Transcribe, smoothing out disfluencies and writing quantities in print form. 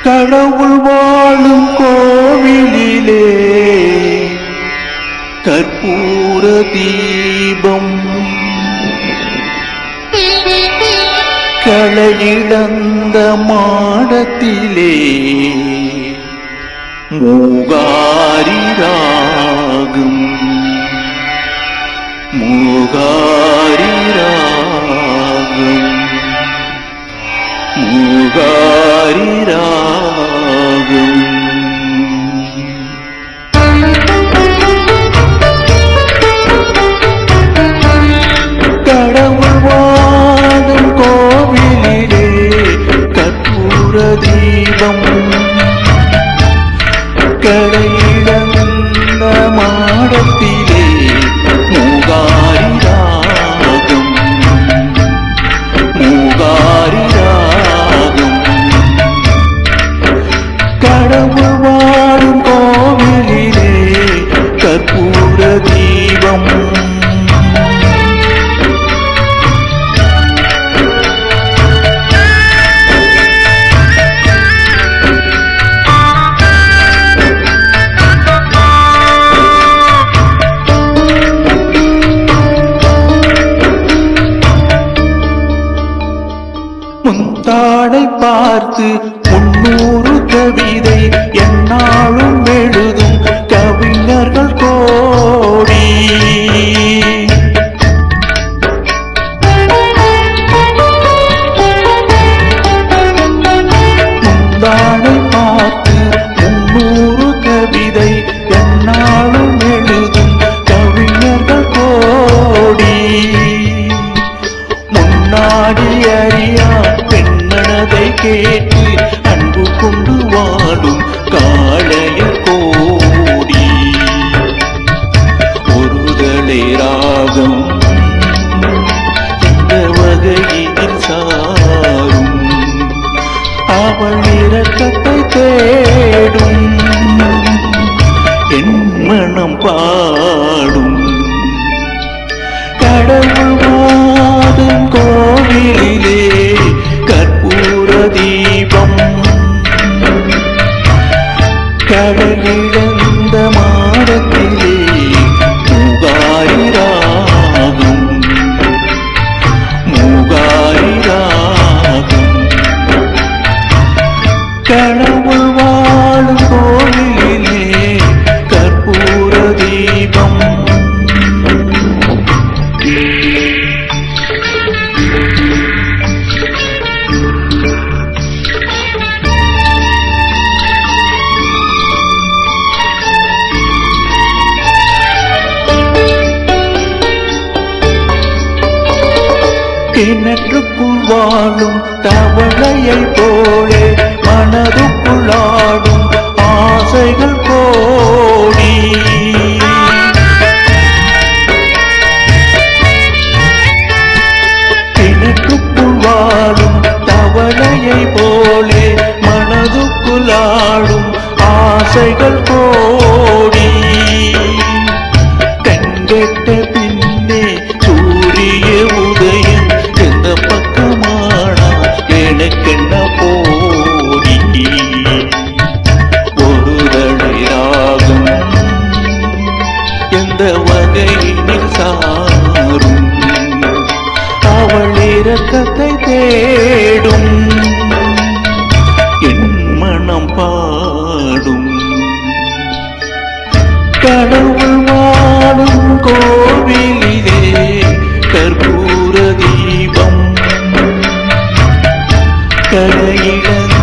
கடவுள் வாழும் கோவிலிலே கற்பூர தீபம் களையிழந்த மாடத்திலே மூகாரி ராகம் மூகாரி ராகம் மூகாரி ராகம் கடவுள் வாழும் கோவிலிலே கற்பூர தீபம் களையிழந்த மாடத்திலே மூகாரி ராகம் மூகாரி ராகம் கடவுள் வாழும் கோவிலிலே கற்பூர தீபம் முந்தாடை பார்த்து 300 கவிதை என்னாலும் எழுதும் கவிஞர்கள் கோடி முந்தாடை பார்த்து 300 கவிதை என்னாலும் எழுதும் கவிஞர்கள் கோடி முன்னாடி அறியா பெண்ணனதை கேட்டு அன்பு கொண்டு வாழும் காளைய கோடி ஒருதலை ராகம் இந்த வகையில் சாரும் அவள் இரக்கத்தை தேடும் என் மனம் பாடும் கடவுள் வாழும் கோவிலிலே கற்பூர தீபம் களையிழந்த மாடத்திலே மூகாரி ராகம் மூகாரி ராகம் கடவுள் வாழும் கோவிலிலே கற்பூர தீபம் கிணற்றுக்குள் வாழும் தவளையை போலே மனதுக்குள் ஆடும் ஆசைகள் கோடி கிணற்றுக்குள் வாழும் தவளையை போலே மனதுக்குள் ஆடும் ஆசைகள் கோடி கண்கெட்ட பின்னே சூரிய உதயம் எந்த பக்கமானா எனக்கென்ன போடி ஒருதலை ராகம் எந்த வகையினில் சாரும் அவள் இரக்கத்தை தேடும் என் மனம் பாடும் கடவுள் வாழும் கோவிலிலே கற்பூர தீபம் களையிழந்த